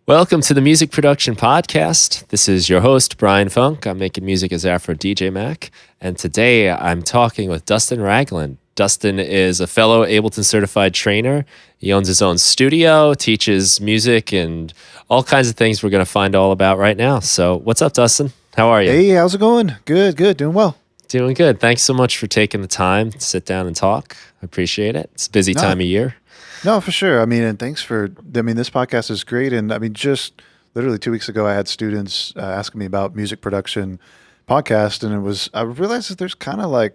Welcome to the Music Production Podcast. This is your host, Brian Funk. I'm making music as AfroDJMac. And today I'm talking with Dustin Ragland. Dustin is a fellow Ableton Certified Trainer. He owns his own studio, teaches music, and all kinds of things we're going to find all about right now. So what's up, Dustin? How are you? Hey, how's it going? Good. Doing well. Doing good. Thanks so much for taking the time to sit down and talk. I appreciate it. It's a busy time of year. No, for sure. And thanks this podcast is great. And just literally 2 weeks ago, I had students asking me about music production podcast. And I realized that there's kind of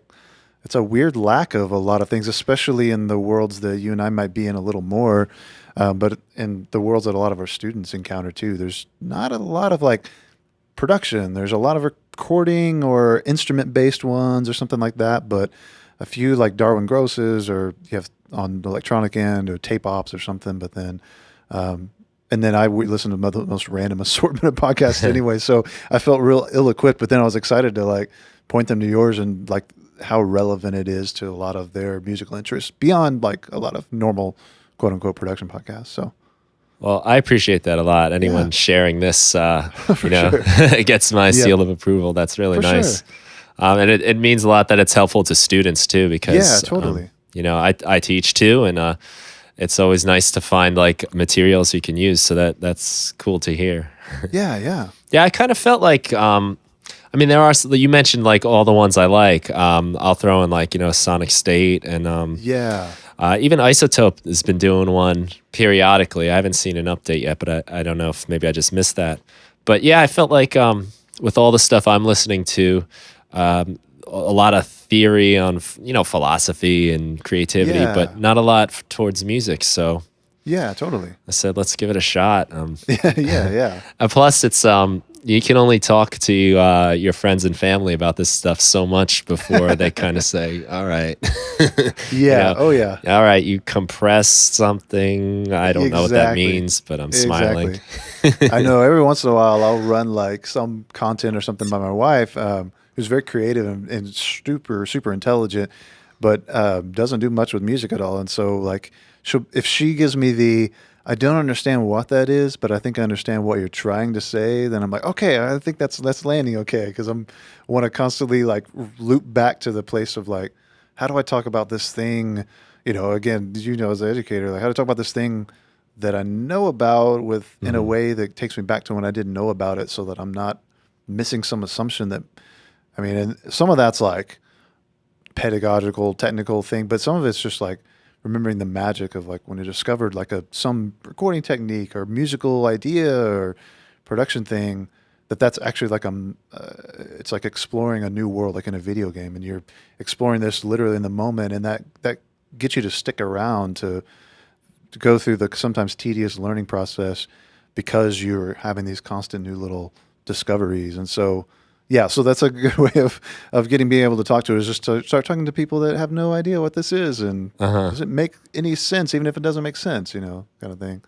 it's a weird lack of a lot of things, especially in the worlds that you and I might be in a little more. But in the worlds that a lot of our students encounter too, there's not a lot of production. There's a lot of recording or instrument-based ones or something like that. But a few like Darwin Gross's, or you have on the electronic end, or tape ops or something. But then, and then I would listen to the most random assortment of podcasts anyway. So I felt real ill-equipped, but then I was excited to point them to yours and how relevant it is to a lot of their musical interests beyond a lot of normal quote unquote production podcasts. So. Well, I appreciate that a lot. Anyone sharing this, it gets my seal of approval. That's really nice. Sure. And it means a lot that it's helpful to students too, because totally. I teach too, and it's always nice to find materials you can use. So that's cool to hear. Yeah. I kind of felt there are, you mentioned all the ones I like. I'll throw in Sonic State and even Isotope has been doing one periodically. I haven't seen an update yet, but I don't know if maybe I just missed that. But yeah, I felt with all the stuff I'm listening to, a lot of theory on philosophy and creativity, but not a lot towards music. So yeah, totally. I said, let's give it a shot. Yeah. And plus, it's you can only talk to your friends and family about this stuff so much before they kind of say, all right. Yeah. Oh yeah. All right. You compress something. I don't know what that means, but I'm smiling. I know every once in a while I'll run some content or something by my wife, who's very creative and super intelligent, but doesn't do much with music at all. And so if she gives me I don't understand what that is, but I think I understand what you're trying to say, then I'm like, okay, I think that's landing okay, because I want to constantly loop back to the place of how do I talk about this thing? Again, as an educator, how to talk about this thing that I know about in a way that takes me back to when I didn't know about it, so that I'm not missing some assumption that, and some of that's pedagogical, technical thing, but some of it's just remembering the magic of when I discovered some recording technique or musical idea or production thing, that's actually it's exploring a new world, in a video game, and you're exploring this literally in the moment, and that gets you to stick around to go through the sometimes tedious learning process, because you're having these constant new little discoveries. And so so that's a good way of being able to talk to it, is just to start talking to people that have no idea what this is, and does it make any sense, even if it doesn't make sense, kind of thing.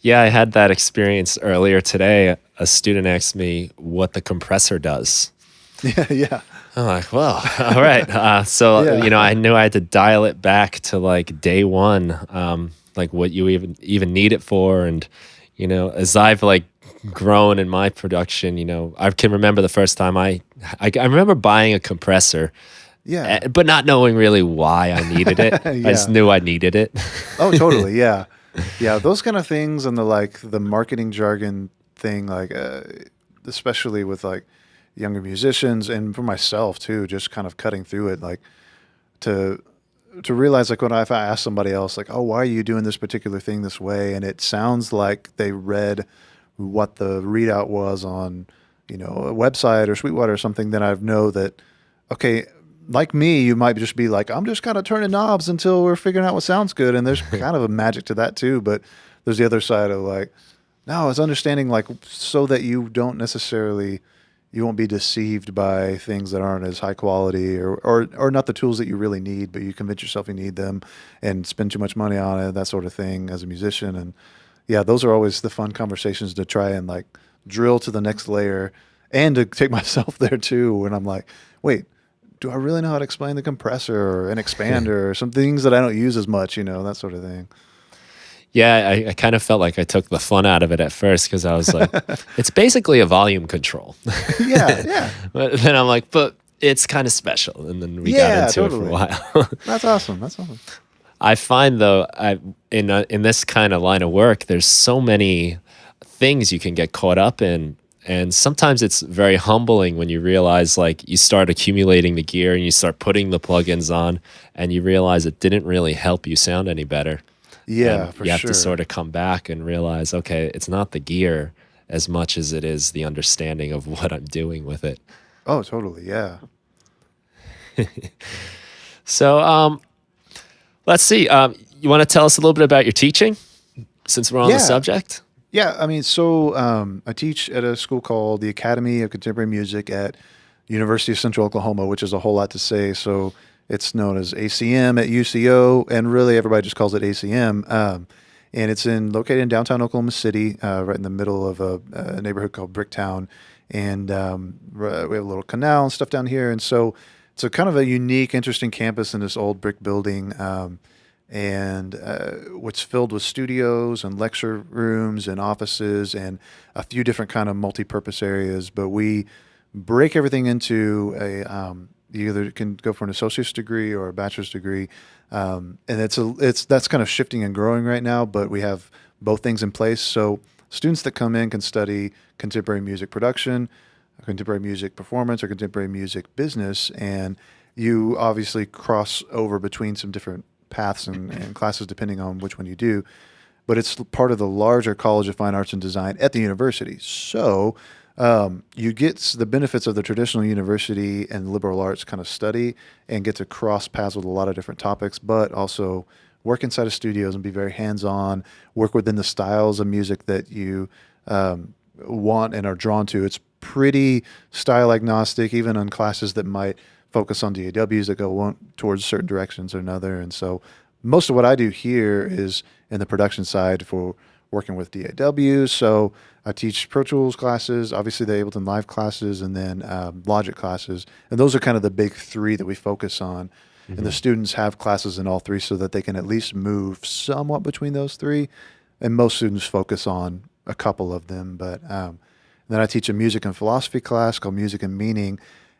Yeah, I had that experience earlier today. A student asked me what the compressor does. Yeah. I'm like, well, all right. I knew I had to dial it back to day one, what you even need it for. And, as I've grown in my production, I can remember the first time I remember buying a compressor, but not knowing really why I needed it. I just knew I needed it. Oh, totally. Yeah. Those kind of things, and the marketing jargon thing, especially with younger musicians, and for myself too, just kind of cutting through it, to realize when if I ask somebody else oh, why are you doing this particular thing this way, and it sounds like they read what the readout was on a website or Sweetwater or something, then I know that, okay, like me, you might just be I'm just kind of turning knobs until we're figuring out what sounds good, and there's kind of a magic to that too. But there's the other side of no, it's understanding so that you don't necessarily, you won't be deceived by things that aren't as high quality, or not the tools that you really need, but you convince yourself you need them and spend too much money on it, that sort of thing, as a musician. And yeah, those are always the fun conversations, to try and drill to the next layer, and to take myself there too, when I'm wait, do I really know how to explain the compressor or an expander or some things that I don't use as much, that sort of thing. Yeah, I kind of felt like I took the fun out of it at first because I was like, it's basically a volume control. Yeah. But then I'm like, but it's kind of special. And then we got Yeah, into totally. it for a while. That's awesome. That's awesome. I find though, in this kind of line of work, there's so many things you can get caught up in. And sometimes it's very humbling when you realize like you start accumulating the gear and you start putting the plugins on and you realize it didn't really help you sound any better. Yeah, and for you have sure. to sort of come back and realize, okay, it's not the gear as much as it is the understanding of what I'm doing with it. Oh, totally. Yeah. So let's see. You want to tell us a little bit about your teaching since we're on the subject? Yeah, I mean, so I teach at a school called the Academy of Contemporary Music at University of Central Oklahoma, which is a whole lot to say. So it's known as ACM at UCO, and really everybody just calls it ACM. And it's located in downtown Oklahoma City, right in the middle of a neighborhood called Bricktown. And we have a little canal and stuff down here. And so it's a kind of a unique, interesting campus in this old brick building. And what's filled with studios and lecture rooms and offices and a few different kind of multi-purpose areas. But we break everything into you either can go for an associate's degree or a bachelor's degree, and that's kind of shifting and growing right now. But we have both things in place. So students that come in can study contemporary music production, contemporary music performance, or contemporary music business, and you obviously cross over between some different paths and classes depending on which one you do, but it's part of the larger College of Fine Arts and Design at the university. So you get the benefits of the traditional university and liberal arts kind of study and get to cross paths with a lot of different topics, but also work inside of studios and be very hands-on, work within the styles of music that you want and are drawn to. It's pretty style agnostic, even on classes that might focus on DAWs that go towards certain directions or another. And so most of what I do here is in the production side for working with DAWs. So I teach Pro Tools classes, obviously the Ableton Live classes, and then Logic classes. And those are kind of the big three that we focus on. Mm-hmm. And the students have classes in all three so that they can at least move somewhat between those three. And most students focus on a couple of them. But then I teach a music and philosophy class called Music and Meaning.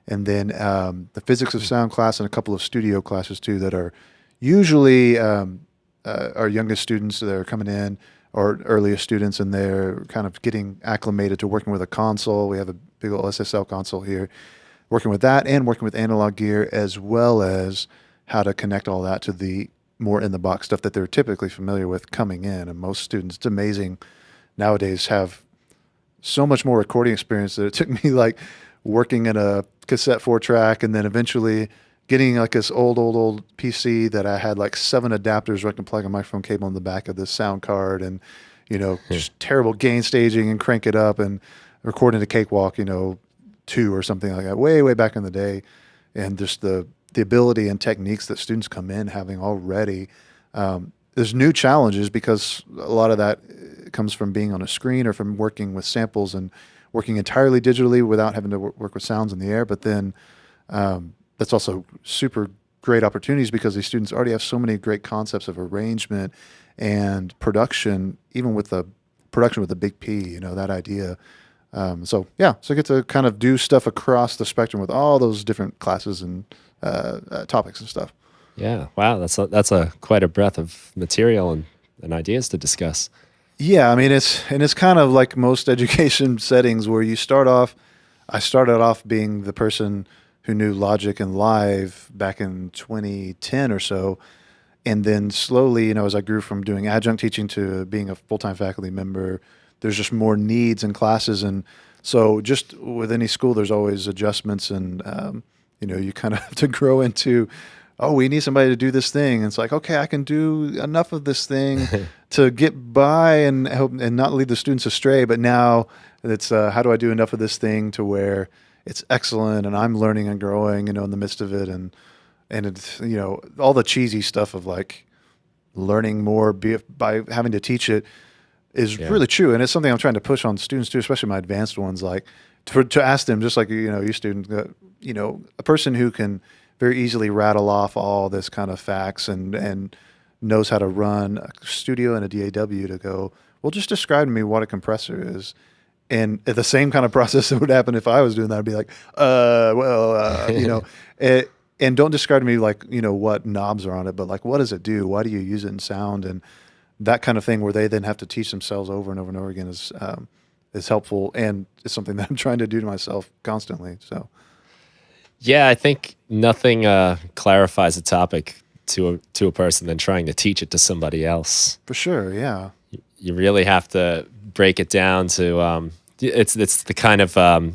And then the physics of sound class and a couple of studio classes too that are usually our youngest students that are coming in or earliest students, and they're kind of getting acclimated to working with a console. We have a big old SSL console here, working with that and working with analog gear, as well as how to connect all that to the more in-the-box stuff that they're typically familiar with coming in. And most students, it's amazing, nowadays have so much more recording experience that it took me like working in a cassette 4-track and then eventually getting like this old PC that I had like 7 adapters where I can plug a microphone cable in the back of the sound card and, just terrible gain staging and crank it up and recording a Cakewalk, 2 or something like that, way back in the day. And just the ability and techniques that students come in having already. There's new challenges because a lot of that comes from being on a screen or from working with samples and working entirely digitally without having to work with sounds in the air. But then that's also super great opportunities because these students already have so many great concepts of arrangement and production, even with the production with a big P, that idea. So I get to kind of do stuff across the spectrum with all those different classes and topics and stuff. Yeah. Wow. That's quite a breadth of material and ideas to discuss. Yeah, I mean, it's kind of like most education settings where I started off being the person who knew Logic and Live back in 2010 or so. And then slowly, as I grew from doing adjunct teaching to being a full-time faculty member, there's just more needs in classes. And so just with any school, there's always adjustments and, you kind of have to grow into, oh, we need somebody to do this thing. And it's like, okay, I can do enough of this thing to get by and help and not lead the students astray. But now it's how do I do enough of this thing to where it's excellent and I'm learning and growing, in the midst of it. And it's, all the cheesy stuff of like learning more by having to teach it is really true. And it's something I'm trying to push on students too, especially my advanced ones, like to ask them, just like, you student, a person who can very easily rattle off all this kind of facts and knows how to run a studio and a DAW to go, well, just describe to me what a compressor is. And the same kind of process that would happen if I was doing that, I'd be like, and don't describe to me like, what knobs are on it, but like, what does it do? Why do you use it in sound? And that kind of thing where they then have to teach themselves over and over and over again is helpful. And it's something that I'm trying to do to myself constantly. So. Yeah, I think nothing clarifies a topic to a person than trying to teach it to somebody else. For sure, yeah. You really have to break it down to it's the kind of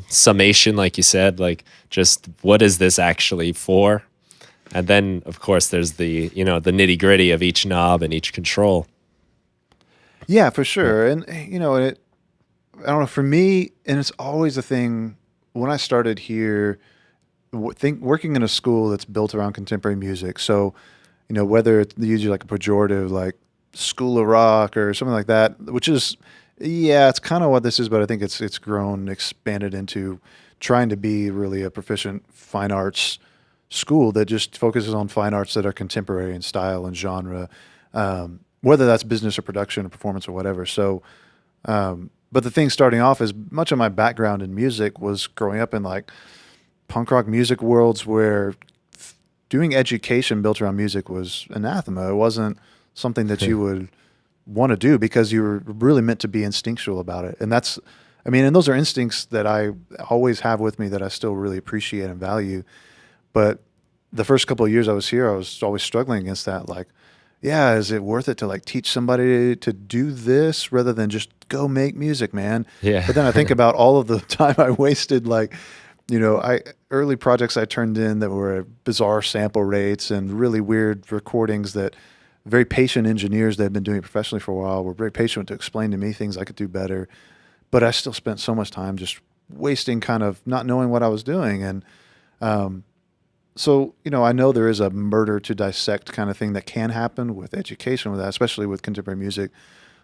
summation, like you said, like just what is this actually for? And then of course there's the the nitty-gritty of each knob and each control. Yeah, for sure. And I don't know, for me, and it's always a thing when I started here, working in a school that's built around contemporary music. So, whether it's usually like a pejorative, like School of Rock or something like that, which is, yeah, it's kind of what this is, but I think it's grown, expanded into trying to be really a proficient fine arts school that just focuses on fine arts that are contemporary in style and genre, whether that's business or production or performance or whatever. So, but the thing starting off is much of my background in music was growing up in like punk rock music worlds where doing education built around music was anathema. It wasn't something that you would want to do because you were really meant to be instinctual about it. And and those are instincts that I always have with me that I still really appreciate and value. But the first couple of years I was here, I was always struggling against that. Like, yeah, is it worth it to like teach somebody to do this rather than just go make music, man? Yeah. But then I think about all of the time I wasted, like, early projects I turned in that were bizarre sample rates and really weird recordings that very patient engineers that had been doing it professionally for a while were very patient to explain to me things I could do better. But I still spent so much time just wasting, kind of not knowing what I was doing. And so, I know there is a murder to dissect kind of thing that can happen with education with that, especially with contemporary music,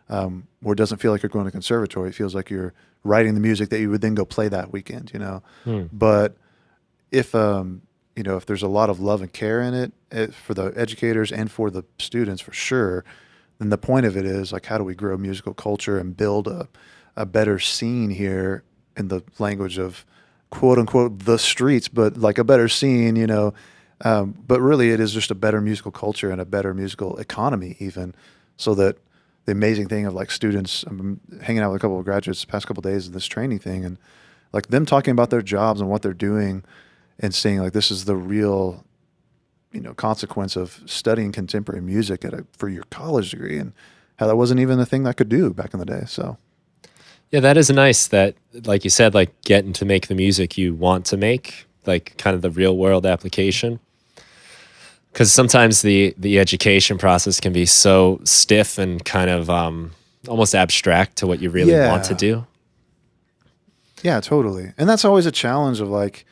where it doesn't feel like you're going to conservatory. It feels like you're writing the music that you would then go play that weekend, But if there's a lot of love and care in it for the educators and for the students, for sure, then the point of it is like, how do we grow musical culture and build a better scene here in the language of quote unquote the streets, but like a better scene, but really it is just a better musical culture and a better musical economy even, so that the amazing thing of like students, I'm hanging out with a couple of graduates the past couple of days of this training thing, and like them talking about their jobs and what they're doing and saying like, this is the real, consequence of studying contemporary music for your college degree, and how that wasn't even a thing I could do back in the day. So. Yeah, that is nice that, like you said, like getting to make the music you want to make, like kind of the real world application. Because sometimes the education process can be so stiff and kind of almost abstract to what you really want to do. Yeah, totally. And that's always a challenge of like,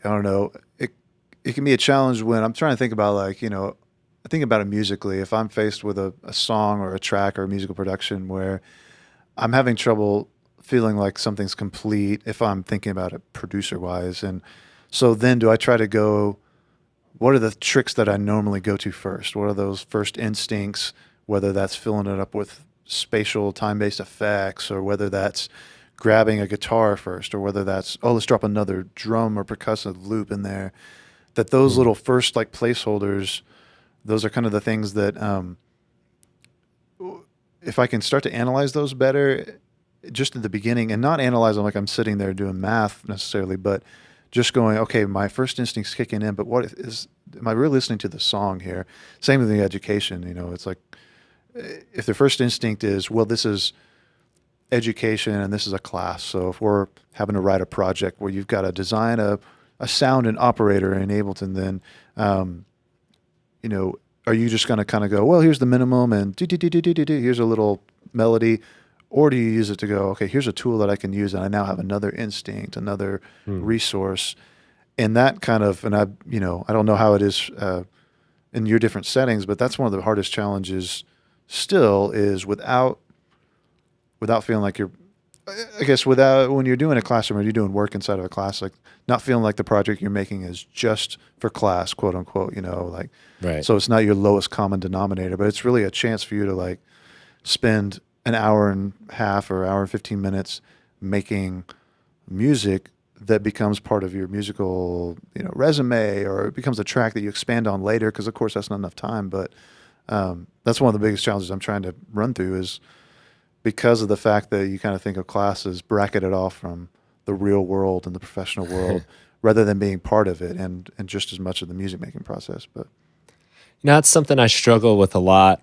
I don't know, it can be a challenge when I'm trying to think about like, I think about it musically. If I'm faced with a song or a track or a musical production where I'm having trouble feeling like something's complete if I'm thinking about it producer-wise. And so then do I try to go, what are the tricks that I normally go to first? What are those first instincts, whether that's filling it up with spatial time-based effects, or whether that's grabbing a guitar first, or whether that's, let's drop another drum or percussive loop in there. That those little first like placeholders, those are kind of the things that if I can start to analyze those better just at the beginning, and not analyze them like I'm sitting there doing math necessarily, but just going, okay, my first instinct's kicking in, but am I really listening to the song here? Same with the education, it's like, if the first instinct is, well, this is education and this is a class. So if we're having to write a project where you've got to design a sound and operator in Ableton, then, are you just going to kind of go, well, here's the minimum and here's a little melody, or do you use it to go, okay, here's a tool that I can use and I now have another instinct, another resource, and that kind of, and I don't know how it is in your different settings, but that's one of the hardest challenges still is without feeling like you're I guess when you're doing a classroom or you're doing work inside of a class, like not feeling like the project you're making is just for class, quote unquote, like, Right. so it's not your lowest common denominator, but it's really a chance for you to like spend an hour and a half or hour and 15 minutes making music that becomes part of your musical, resume, or it becomes a track that you expand on later. Cause of course that's not enough time, but, that's one of the biggest challenges I'm trying to run through is because of the fact that you kind of think of class as bracketed off from the real world and the professional world rather than being part of it and just as much of the music making process. But That's something I struggle with a lot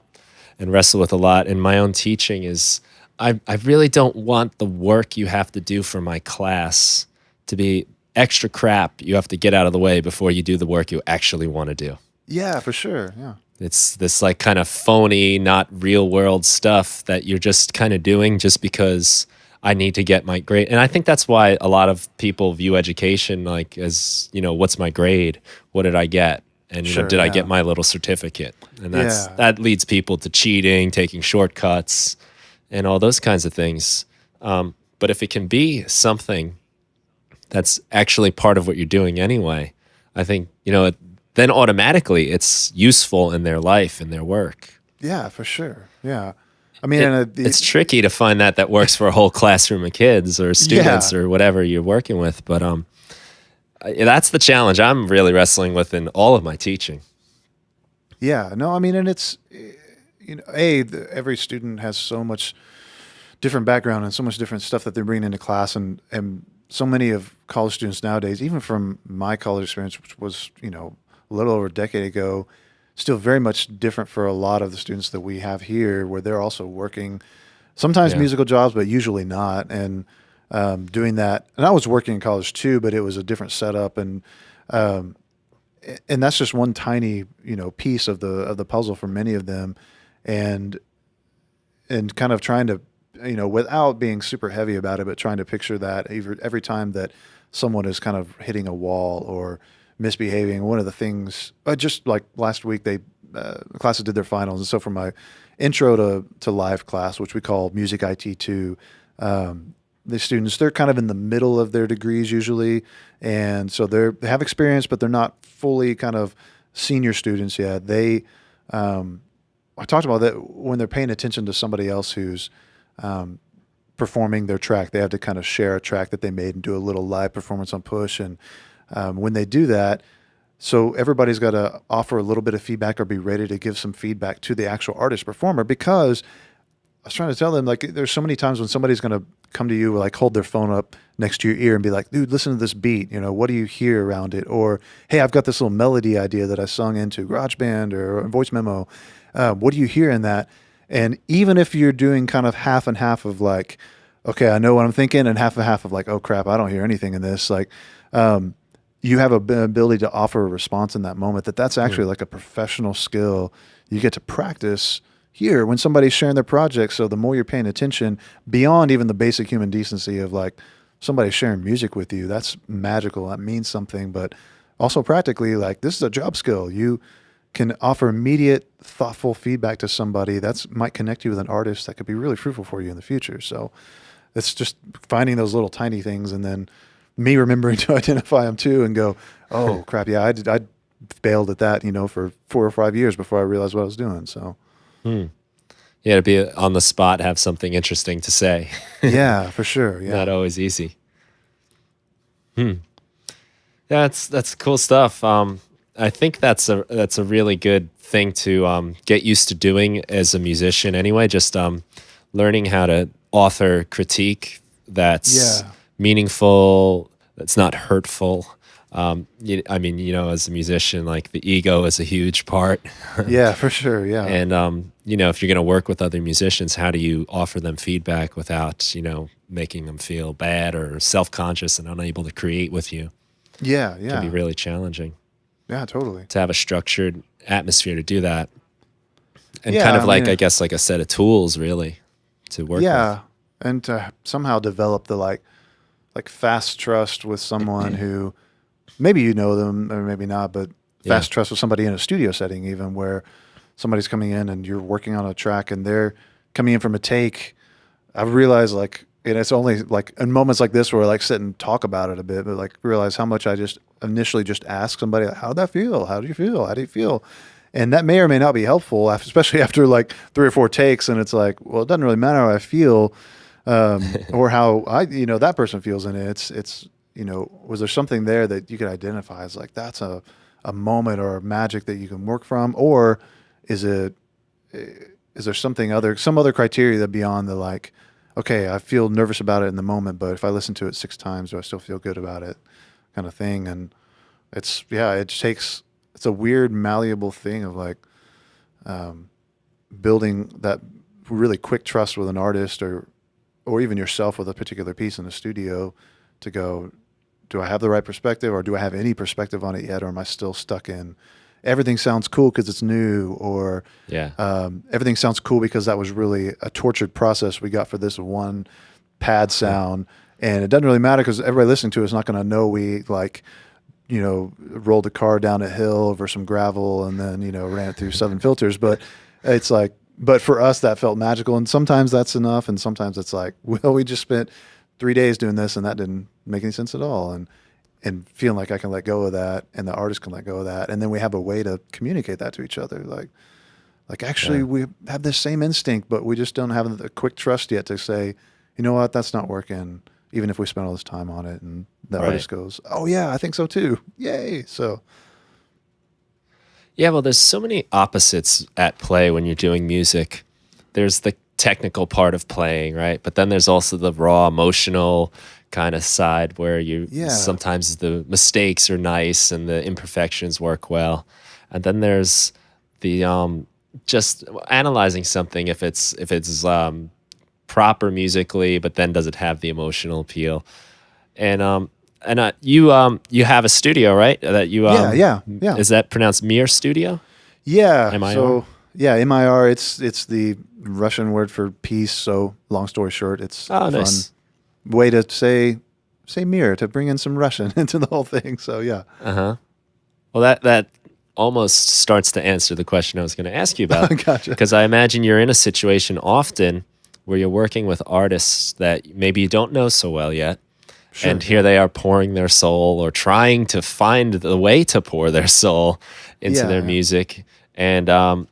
and wrestle with a lot in my own teaching is I really don't want the work you have to do for my class to be extra crap you have to get out of the way before you do the work you actually want to do. yeah, for sure. Yeah. It's this like kind of phony, not real world stuff that you're just kind of doing just because I need to get my grade. And I think that's why a lot of people view education like as, what's my grade? What did I get? And Sure, did I yeah. get my little certificate? And Yeah. that leads people to cheating, taking shortcuts, and all those kinds of things. But if it can be something that's actually part of what you're doing anyway, I think, then automatically it's useful in their life and their work. Yeah, for sure. Yeah. I mean, It's tricky to find that works for a whole classroom of kids or students Yeah. or whatever you're working with. But that's the challenge I'm really wrestling with in all of my teaching. yeah, no, I mean, and it's, every student has so much different background and so much different stuff that they're bringing into class. And so many of college students nowadays, even from my college experience, which was, a little over a decade ago, still very much different for a lot of the students that we have here, where they're also working sometimes Yeah. musical jobs, but usually not. And doing that, and I was working in college too, but it was a different setup, and that's just one tiny, piece of the puzzle for many of them, and kind of trying to, without being super heavy about it, but trying to picture that every time that someone is kind of hitting a wall or misbehaving. One of the things, just like last week, the classes did their finals, and so for my intro to live class, which we call Music IT 2, the students, they're kind of in the middle of their degrees usually, and so they have experience, but they're not fully kind of senior students yet. I talked about that when they're paying attention to somebody else who's performing their track, they have to kind of share a track that they made and do a little live performance on Push. And when they do that, so everybody's got to offer a little bit of feedback or be ready to give some feedback to the actual artist performer, because I was trying to tell them, like, there's so many times when somebody's going to come to you, like hold their phone up next to your ear and be like, dude, listen to this beat. What do you hear around it? Or, hey, I've got this little melody idea that I sung into GarageBand or Voice Memo. What do you hear in that? And even if you're doing kind of half and half of like, okay, I know what I'm thinking, and half and half of like, oh crap, I don't hear anything in this. Like, you have an ability to offer a response in that moment that's actually like a professional skill you get to practice here when somebody's sharing their project. So the more you're paying attention beyond even the basic human decency of like somebody sharing music with you, that's magical. That means something, but also practically, like, this is a job skill. You can offer immediate, thoughtful feedback to somebody that might connect you with an artist that could be really fruitful for you in the future. So it's just finding those little tiny things, and then me remembering to identify them too and go, oh crap, yeah, I failed at that, for 4 or 5 years before I realized what I was doing. So Yeah, to be on the spot, have something interesting to say. yeah, for sure. Yeah. Not always easy. Yeah, that's cool stuff. I think that's a really good thing to get used to doing as a musician anyway, just learning how to author critique that's meaningful, that's not hurtful. I mean, as a musician, like, the ego is a huge part. Yeah, for sure. Yeah. And, if you're going to work with other musicians, how do you offer them feedback without, making them feel bad or self-conscious and unable to create with you? Yeah. It can be really challenging Yeah, totally. to have a structured atmosphere to do that. And Yeah, kind of I like, mean, I guess, like a set of tools, really, to work with. Yeah. And to somehow develop the like fast trust with someone who maybe you know them or maybe not, but fast trust with somebody in a studio setting, even where somebody's coming in and you're working on a track and they're coming in from a take. I've realized, like, and it's only like in moments like this where I like sit and talk about it a bit, but like realize how much I just initially just ask somebody, like, how'd that feel? How do you feel? How do you feel? And that may or may not be helpful, especially after like 3 or 4 takes. And it's like, well, it doesn't really matter how I feel, or how that person feels in it. It's, was there something there that you could identify as like, that's a moment or a magic that you can work from? Or is there some other criteria that beyond the like, okay, I feel nervous about it in the moment, but if I listen to it 6 times, do I still feel good about it, kind of thing? And it's a weird malleable thing of like building that really quick trust with an artist or even yourself with a particular piece in the studio to go, do I have the right perspective, or do I have any perspective on it yet, or am I still stuck in everything sounds cool because it's new, or everything sounds cool because that was really a tortured process we got for this one pad sound, and it doesn't really matter because everybody listening to it is not going to know we like, rolled a car down a hill over some gravel and then, ran it through 7 filters. But it's like, but for us that felt magical, and sometimes that's enough, and sometimes it's like, well, we just spent 3 days doing this and that didn't make any sense at all. And feeling like I can let go of that and the artist can let go of that. And then we have a way to communicate that to each other. Like actually we have this same instinct, but we just don't have the quick trust yet to say, you know what, that's not working, even if we spent all this time on it. And the artist goes, oh yeah, I think so too. Yay. So. Yeah, well, there's so many opposites at play when you're doing music. There's the technical part of playing, right? But then there's also the raw emotional kind of side where sometimes the mistakes are nice and the imperfections work well. And then there's the just analyzing something if it's proper musically, but then does it have the emotional appeal? And you have a studio, right? That you yeah. Is that pronounced Mir Studio? Yeah. M-I-R? So MIR. It's the Russian word for peace. So long story short, it's a fun way to say Mir, to bring in some Russian into the whole thing. So yeah. Well, that almost starts to answer the question I was going to ask you about. Gotcha. Because I imagine you're in a situation often where you're working with artists that maybe you don't know so well yet. Sure, and here they are pouring their soul or trying to find the way to pour their soul into their music. And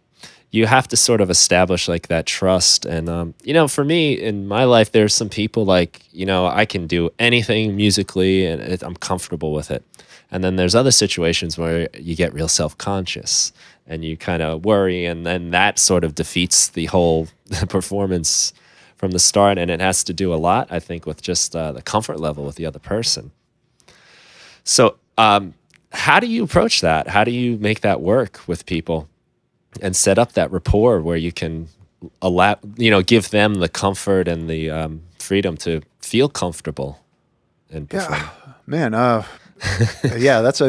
you have to sort of establish like that trust. And, for me in my life, there's some people like, I can do anything musically and I'm comfortable with it. And then there's other situations where you get real self-conscious and you kind of worry. And then that sort of defeats the whole performance from the start. And it has to do a lot, I think, with just the comfort level with the other person. So how do you approach that? How do you make that work with people and set up that rapport where you can give them the comfort and the freedom to feel comfortable and perform? Yeah, man. That's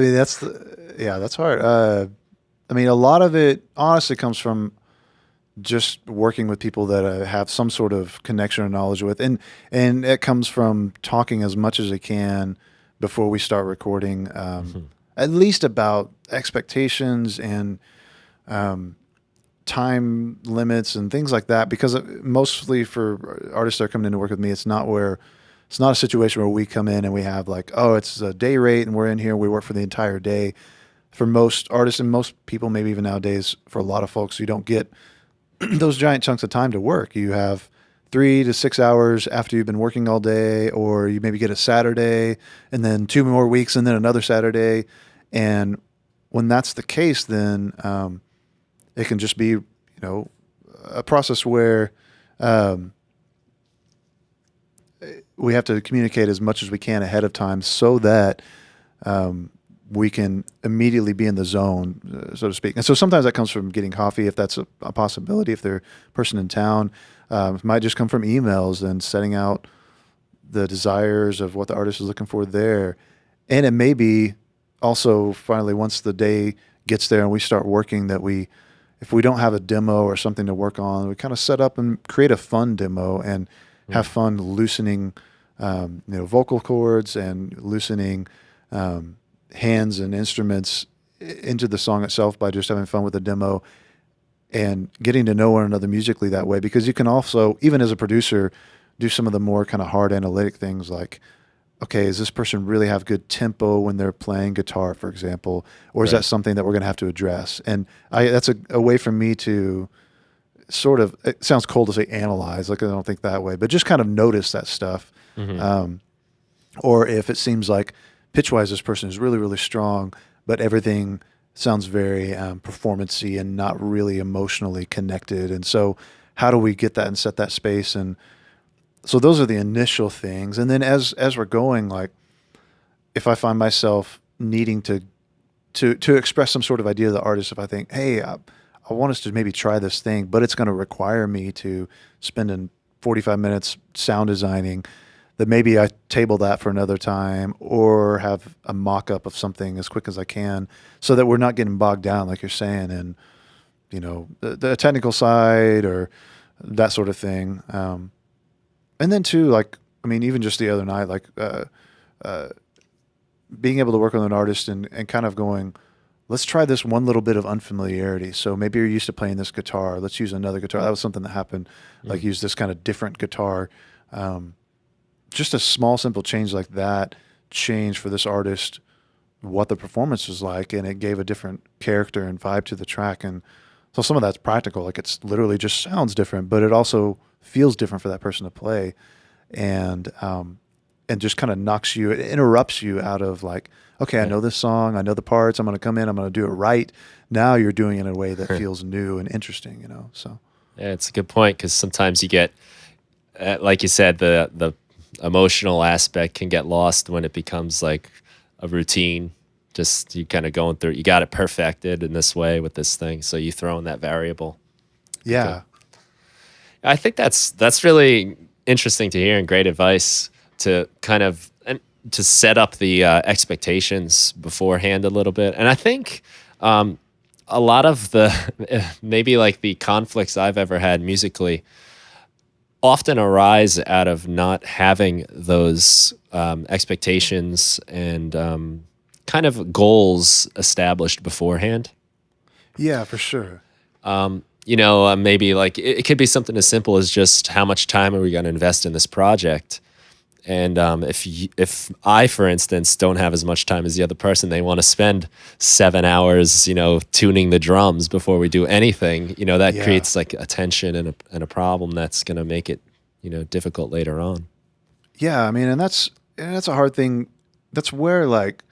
hard. A lot of it honestly comes from just working with people that I have some sort of connection or knowledge with. And it comes from talking as much as I can before we start recording, at least about expectations and time limits and things like that, because mostly for artists that are coming in to work with me, it's not a situation where we come in and we have like, oh, it's a day rate and we're in here and we work for the entire day. For most artists and most people, maybe even nowadays, for a lot of folks, you don't get those giant chunks of time to work. You have 3 to 6 hours after you've been working all day, or you maybe get a Saturday and then 2 more weeks and then another Saturday. And when that's the case, then it can just be, a process where we have to communicate as much as we can ahead of time so that we can immediately be in the zone, so to speak. And so sometimes that comes from getting coffee, if that's a possibility, if they're a person in town. It might just come from emails and setting out the desires of what the artist is looking for there. And it may be also finally, once the day gets there and we start working, that if we don't have a demo or something to work on, we kind of set up and create a fun demo and have fun loosening, vocal cords and loosening hands and instruments into the song itself by just having fun with the demo and getting to know one another musically that way. Because you can also, even as a producer, do some of the more kind of hard analytic things like, okay, does this person really have good tempo when they're playing guitar, for example, or is that something that we're going to have to address? And that's a way for me to sort of, it sounds cold to say analyze, like I don't think that way, but just kind of notice that stuff. Or if it seems like pitch-wise this person is really, really strong, but everything sounds very performance-y and not really emotionally connected. And so how do we get that and set that space? And so those are the initial things. And then as we're going, like if I find myself needing to express some sort of idea to the artist, if I think, hey, I want us to maybe try this thing, but it's going to require me to spend 45 minutes sound designing, that maybe I table that for another time or have a mock-up of something as quick as I can so that we're not getting bogged down, like you're saying, in, you know, the technical side or that sort of thing. And then too, like, I mean, even just the other night, like being able to work with an artist and kind of going, let's try this one little bit of unfamiliarity. So maybe you're used to playing this guitar. Let's use another guitar. That was something that happened, like use this kind of different guitar. Just a small, simple change like that changed for this artist what the performance was like, and it gave a different character and vibe to the track. And so some of that's practical, like it's literally just sounds different, but it also feels different for that person to play, and just kind of knocks you, it interrupts you out of like, okay, I know this song, I know the parts, I'm going to come in, I'm going to do it right. Now you're doing it in a way that feels new and interesting, you know. So yeah, it's a good point, because sometimes you get, like you said, the emotional aspect can get lost when it becomes like a routine. Just you kind of going through, you got it perfected in this way with this thing, so you throw in that variable. Yeah. Okay. I think that's really interesting to hear, and great advice to kind of to set up the expectations beforehand a little bit. And I think a lot of the maybe like the conflicts I've ever had musically often arise out of not having those expectations and kind of goals established beforehand. Yeah, for sure. You know, maybe like it could be something as simple as just how much time are we going to invest in this project? And if I, for instance, don't have as much time as the other person, they want to spend 7 hours, you know, tuning the drums before we do anything, you know, that creates like a tension and a problem that's going to make it, you know, difficult later on. Yeah, I mean, and that's a hard thing. That's where, like,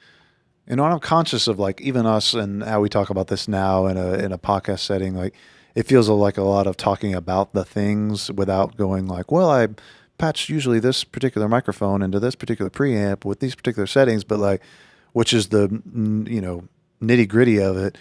you know, I'm conscious of like even us and how we talk about this now in a podcast setting. Like, it feels like a lot of talking about the things without going like, well, I patch usually this particular microphone into this particular preamp with these particular settings, but like, which is the, you know, nitty gritty of it.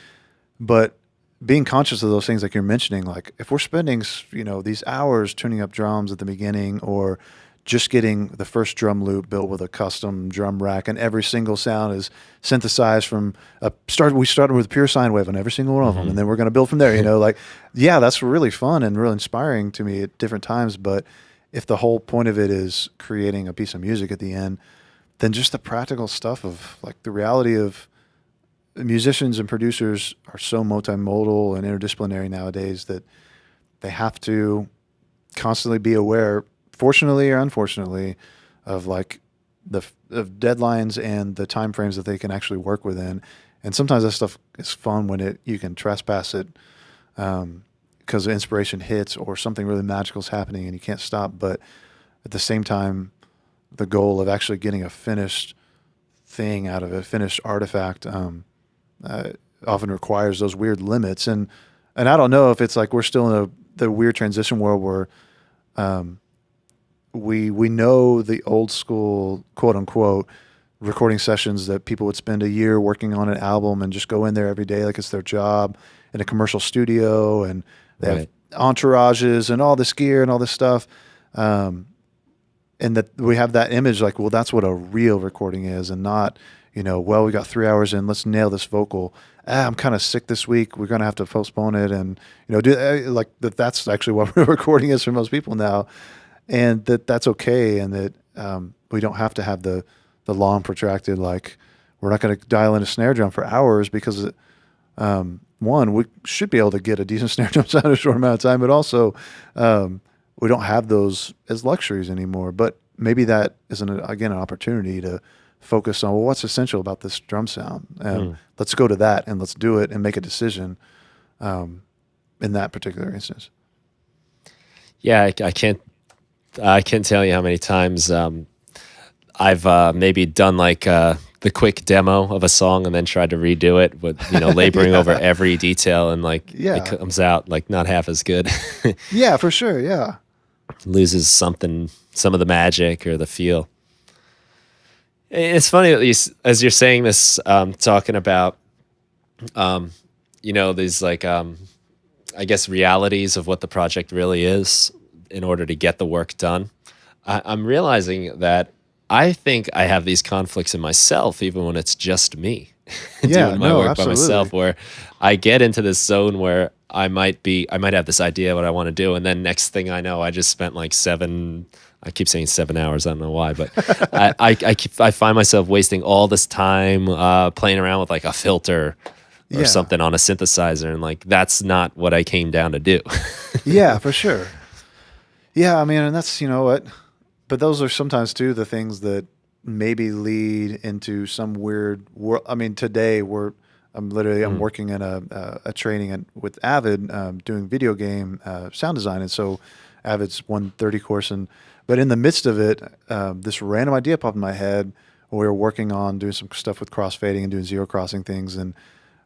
But being conscious of those things, like you're mentioning, like if we're spending, you know, these hours tuning up drums at the beginning, or just getting the first drum loop built with a custom drum rack, and every single sound is synthesized from we started with pure sine wave on every single one of them, and then we're going to build from there, you know, like, yeah, that's really fun and really inspiring to me at different times. But if the whole point of it is creating a piece of music at the end, then just the practical stuff of like the reality of musicians and producers are so multimodal and interdisciplinary nowadays that they have to constantly be aware, fortunately or unfortunately, of like of deadlines and the time frames that they can actually work within. And sometimes that stuff is fun when you can trespass it because the inspiration hits or something really magical is happening and you can't stop. But at the same time, the goal of actually getting a finished thing out of it, finished artifact, often requires those weird limits. And I don't know if it's like we're still in the weird transition world where we know the old school, quote unquote, recording sessions that people would spend a year working on an album and just go in there every day like it's their job in a commercial studio, and they have entourages and all this gear and all this stuff. And that we have that image like, well, that's what a real recording is, and not, you know, well, we got 3 hours in, let's nail this vocal. I'm kind of sick this week, we're going to have to postpone it. And, you know, do like that's actually what real recording is for most people now. And that's okay. And that we don't have to have the long protracted, like, we're not going to dial in a snare drum for hours because one, we should be able to get a decent snare drum sound in a short amount of time, but also we don't have those as luxuries anymore. But maybe that is again an opportunity to focus on, well, what's essential about this drum sound? Let's go to that and let's do it and make a decision in that particular instance. Yeah, I can't tell you how many times I've maybe done like the quick demo of a song and then tried to redo it, but laboring over every detail, and like it comes out like not half as good. Yeah, for sure. Yeah, loses some of the magic or the feel. It's funny as you're saying this, talking about these like I guess realities of what the project really is in order to get the work done. I'm realizing that I think I have these conflicts in myself, even when it's just me doing my work by myself, where I get into this zone where I might have this idea what I want to do, and then next thing I know, I just spent like I keep saying 7 hours. I don't know why, but I find myself wasting all this time playing around with like a filter or something on a synthesizer, and like that's not what I came down to do. Yeah, for sure. Yeah, I mean, and that's what. But those are sometimes too the things that maybe lead into some weird world. I mean, today I'm working in a training with Avid, doing video game sound design, and so Avid's 130 course, but in the midst of it, this random idea popped in my head. We were working on doing some stuff with crossfading and doing zero crossing things, and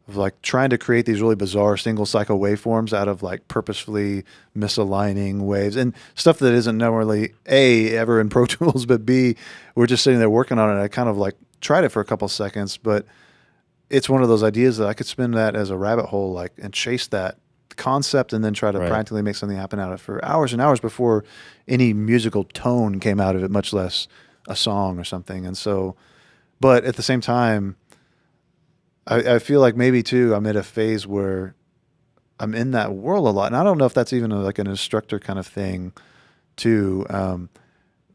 of like trying to create these really bizarre single cycle waveforms out of like purposefully misaligning waves and stuff that isn't normally ever in Pro Tools, but B, we're just sitting there working on it. I kind of like tried it for a couple seconds, but it's one of those ideas that I could spin that as a rabbit hole, like, and chase that concept and then try to practically make something happen out of it for hours and hours before any musical tone came out of it, much less a song or something. And so, but at the same time, I feel like maybe too, I'm at a phase where I'm in that world a lot. And I don't know if that's even like an instructor kind of thing too,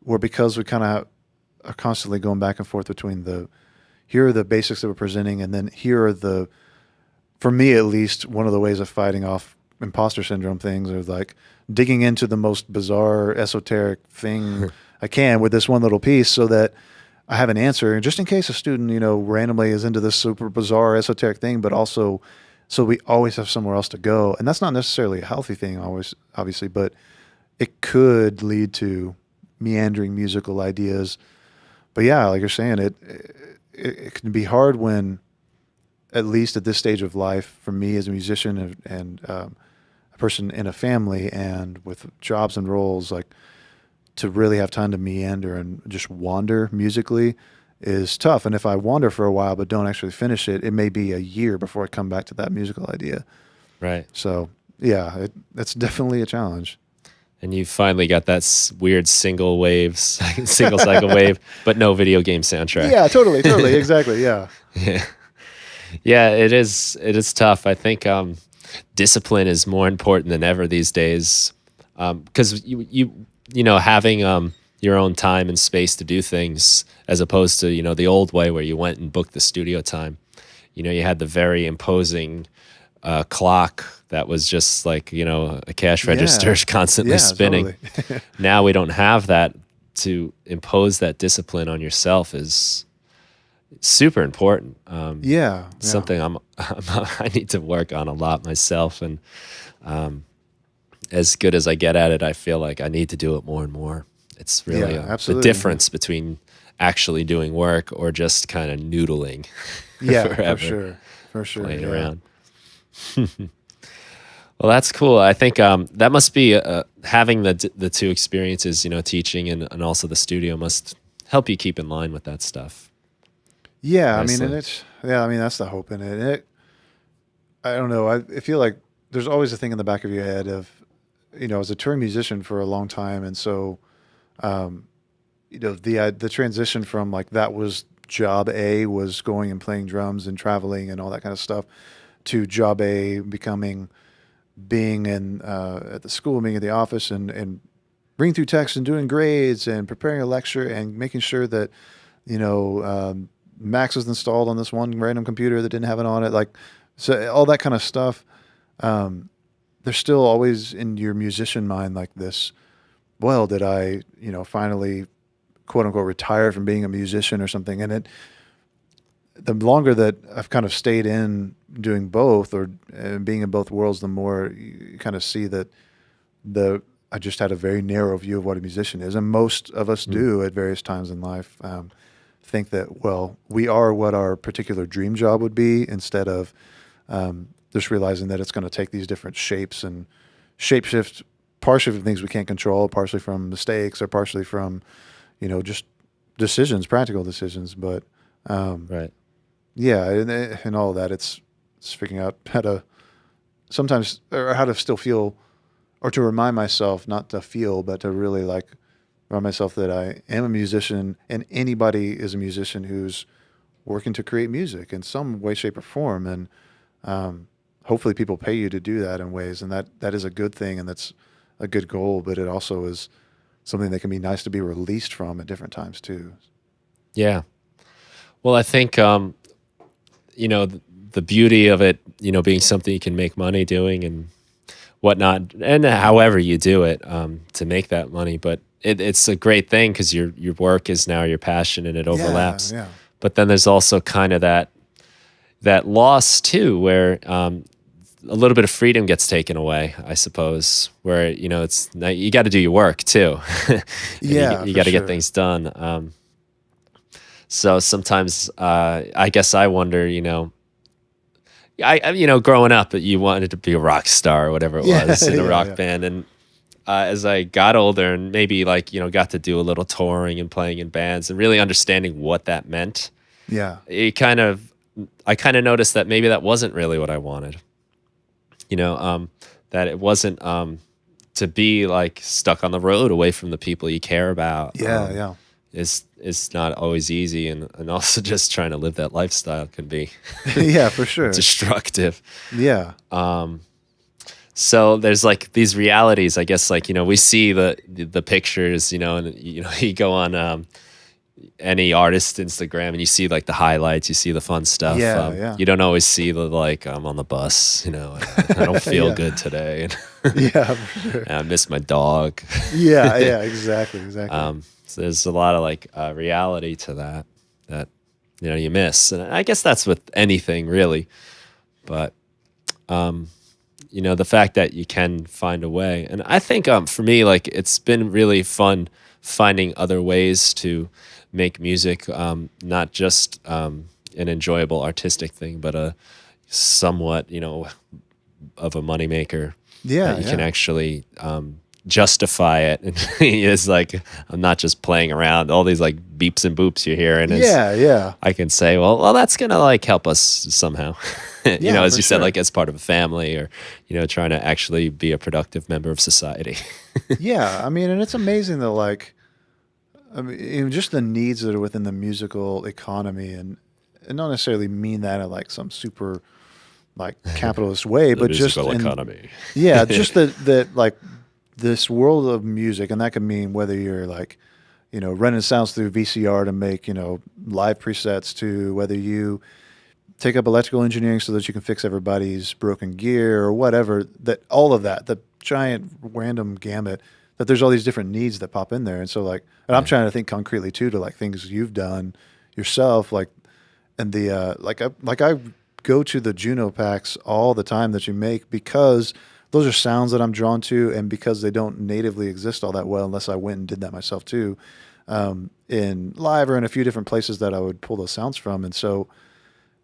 where because we kind of are constantly going back and forth between here are the basics that we're presenting, and then here are for me at least, one of the ways of fighting off imposter syndrome things are like digging into the most bizarre, esoteric thing I can with this one little piece so that I have an answer, and just in case a student, randomly is into this super bizarre esoteric thing, but also so we always have somewhere else to go. And that's not necessarily a healthy thing always, obviously, but it could lead to meandering musical ideas. But yeah, like you're saying, it can be hard when, at least at this stage of life, for me as a musician and a person in a family and with jobs and roles, like, to really have time to meander and just wander musically is tough. And if I wander for a while but don't actually finish it, it may be a year before I come back to that musical idea. Right. So yeah, that's definitely a challenge. And you finally got that weird single cycle wave, but no video game soundtrack. Yeah, totally, exactly, yeah. Yeah, it is tough. I think discipline is more important than ever these days, because having your own time and space to do things, as opposed to the old way where you went and booked the studio time. You had the very imposing clock that was just like a cash register constantly spinning. Totally. Now we don't have that. To impose that discipline on yourself is super important. Something I need to work on a lot myself, and as good as I get at it, I feel like I need to do it more and more. It's really the difference between actually doing work or just kind of noodling. Yeah, for sure. Playing around. Well, that's cool. I think that must be having the two experiences, teaching and also the studio must help you keep in line with that stuff. Yeah, I mean, and that's the hope in it. I don't know. I feel like there's always a thing in the back of your head of, as a touring musician for a long time, and so, the transition from like that was job A was going and playing drums and traveling and all that kind of stuff, to job A being in at the school, being at the office, and reading through text and doing grades and preparing a lecture and making sure that Max was installed on this one random computer that didn't have it on it, like, so all that kind of stuff. There's still always in your musician mind like this well, did I, finally quote unquote retire from being a musician or something? And the longer that I've kind of stayed in doing both or being in both worlds, the more you kind of see that I just had a very narrow view of what a musician is. And most of us do at various times in life, think that, well, we are what our particular dream job would be, instead of just realizing that it's going to take these different shapes and shapeshift, partially from things we can't control, partially from mistakes, or partially from, just decisions, practical decisions. But Right. yeah, and all of that, it's figuring out how to sometimes, or how to still feel, or to remind myself, not to feel, but to really like remind myself that I am a musician, and anybody is a musician who's working to create music in some way, shape, or form. And hopefully people pay you to do that in ways, and that is a good thing, and that's a good goal, but it also is something that can be nice to be released from at different times too. Yeah. Well, I think, the beauty of it, being something you can make money doing and whatnot, and however you do it, to make that money. But it's a great thing because your work is now your passion and it overlaps. Yeah. But then there's also kind of that loss too, where a little bit of freedom gets taken away, I suppose, where, it's you got to do your work too. Yeah, you got to sure. get things done. So sometimes, I guess I wonder, growing up, you wanted to be a rock star or whatever it was in a rock band. And as I got older and maybe got to do a little touring and playing in bands and really understanding what that meant, Yeah. I kind of noticed that maybe that wasn't really what I wanted. That it wasn't to be like stuck on the road away from the people you care about. Yeah. Is not always easy, and also just trying to live that lifestyle can be Yeah, for sure. destructive. Yeah. So there's like these realities, I guess, we see the pictures, and you go on any artist Instagram and you see like the highlights, you see the fun stuff. Yeah. You don't always see the I'm on the bus, I don't feel good today. Yeah, for sure. And I miss my dog. Yeah, exactly. So there's a lot of reality to that you miss, and I guess that's with anything really. But the fact that you can find a way, and I think for me, it's been really fun finding other ways to make music, not just an enjoyable artistic thing, but a somewhat of a moneymaker. Yeah, you can actually justify it, and it's like I'm not just playing around. All these beeps and boops you hear, and I can say, well, that's gonna help us somehow. As you said, as part of a family, or trying to actually be a productive member of society. Yeah, I mean, and it's amazing that just the needs that are within the musical economy, and not necessarily mean that in some super capitalist way, but just economy. Yeah, just that this world of music, and that could mean whether you're renting sounds through VCR to make live presets, to whether you take up electrical engineering so that you can fix everybody's broken gear or whatever. That all of that, the giant random gamut, that there's all these different needs that pop in there. And so and I'm trying to think concretely too to things you've done yourself, and I go to the Juno packs all the time that you make, because those are sounds that I'm drawn to, and because they don't natively exist all that well unless I went and did that myself too, in live or in a few different places that I would pull those sounds from. And so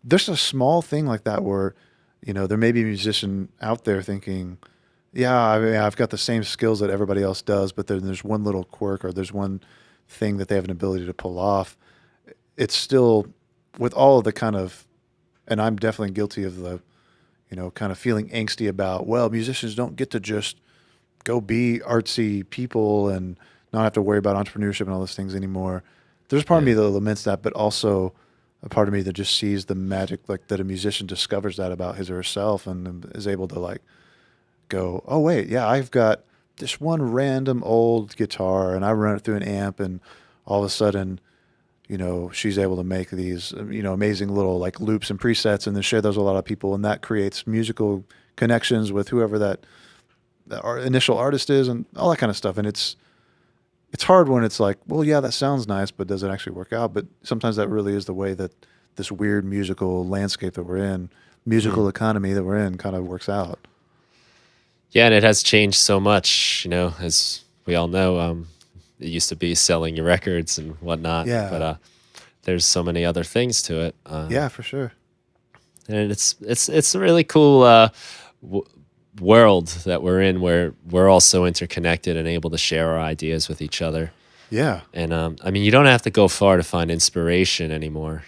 there's a small thing like that where, there may be a musician out there thinking, yeah, I mean, I've got the same skills that everybody else does, but then there's one little quirk, or there's one thing that they have an ability to pull off. It's still, with all of the kind of, and I'm definitely guilty of the, kind of feeling angsty about, well, musicians don't get to just go be artsy people and not have to worry about entrepreneurship and all those things anymore. There's a part of me that laments that, but also a part of me that just sees the magic, that a musician discovers that about his or herself, and is able to go, oh wait, yeah, I've got this one random old guitar and I run it through an amp, and all of a sudden, she's able to make these, amazing little loops and presets, and then share those with a lot of people, and that creates musical connections with whoever that initial artist is, and all that kind of stuff. And it's it's hard when it's like, well, yeah, that sounds nice, but does it actually work out? But sometimes that really is the way that this weird musical landscape that we're in, musical economy that we're in, kind of works out. Yeah, and it has changed so much, as we all know. It used to be selling your records and whatnot, Yeah. but there's so many other things to it. Yeah, for sure. And it's a really cool world that we're in, where we're all so interconnected and able to share our ideas with each other. Yeah. And I mean, you don't have to go far to find inspiration anymore.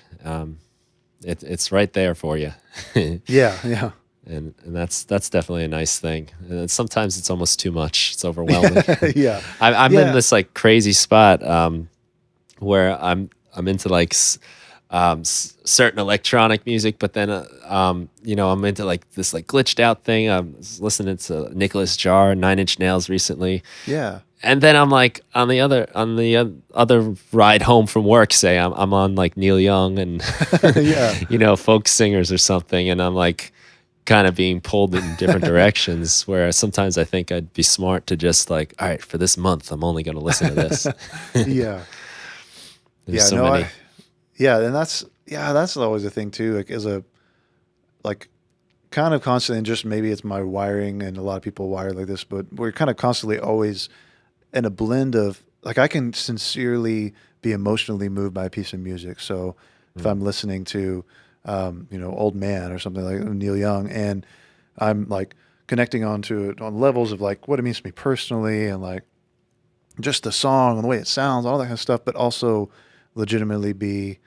It's right there for you. Yeah. And that's definitely a nice thing. And sometimes it's almost too much. It's overwhelming. Yeah. I'm in this like crazy spot where I'm into like certain electronic music, but then I'm into like this like glitched out thing. I was listening to Nicholas Jar, 9 Inch Nails recently. Yeah. And then I'm like on the other ride home from work, say I'm on like Neil Young and Yeah. folk singers or something, and I'm like kind of being pulled in different directions, where sometimes I think I'd be smart to just like, all right, for this month I'm only going to listen to this. Yeah. There's so many. And that's always a thing too, like as a like kind of constantly, and just maybe it's my wiring and a lot of people wire like this, but we're kind of constantly always in a blend of like, I can sincerely be emotionally moved by a piece of music. So if I'm listening to Old Man or something like Neil Young, and I'm like connecting onto it on levels of like what it means to me personally, and like just the song and the way it sounds, all that kind of stuff, but also legitimately be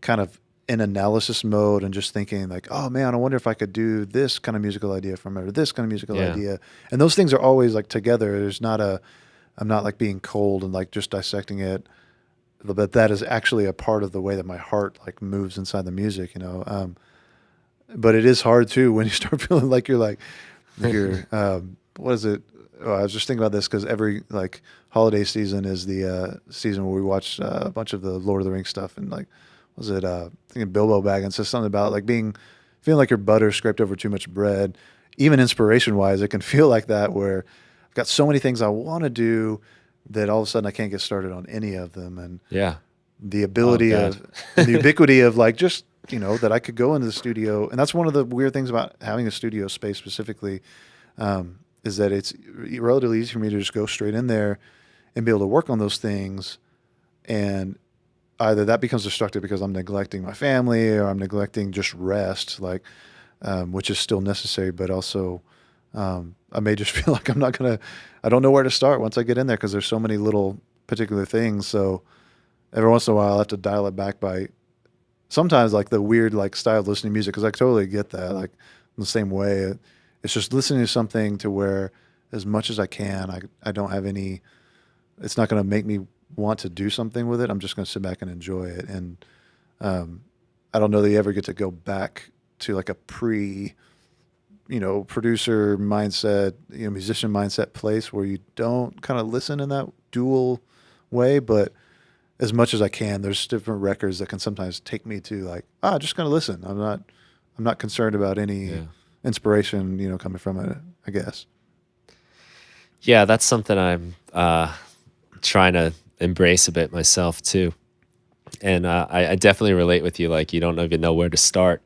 kind of in analysis mode and just thinking like, oh man, I wonder if I could do this kind of musical idea from it, or this kind of musical idea. And those things are always like together. I'm not like being cold and like just dissecting it, but that is actually a part of the way that my heart like moves inside the music, but it is hard too when you start feeling like you're what is it? Oh, I was just thinking about this because every like holiday season is the season where we watch a bunch of the Lord of the Rings stuff, and like, was it I think Bilbo Baggins says something about like feeling like your butter scraped over too much bread. Even inspiration wise, it can feel like that, where I've got so many things I want to do that all of a sudden I can't get started on any of them. And the ability of the ubiquity of like just that I could go into the studio, and that's one of the weird things about having a studio space specifically. Is that it's relatively easy for me to just go straight in there and be able to work on those things. And either that becomes destructive because I'm neglecting my family, or I'm neglecting just rest, like, which is still necessary, but also I may just feel like I don't know where to start once I get in there, because there's so many little particular things. So every once in a while I'll have to dial it back by sometimes like the weird like style of listening to music, because I totally get that, like in the same way. It's just listening to something to where as much as I can, I don't have any, it's not going to make me want to do something with it. I'm just going to sit back and enjoy it. And I don't know that you ever get to go back to like a producer mindset, musician mindset place where you don't kind of listen in that dual way. But as much as I can, there's different records that can sometimes take me to like, just going to listen. I'm not concerned about any inspiration, coming from it, I guess. Yeah, that's something I'm trying to embrace a bit myself too. And I definitely relate with you. Like, you don't even know where to start.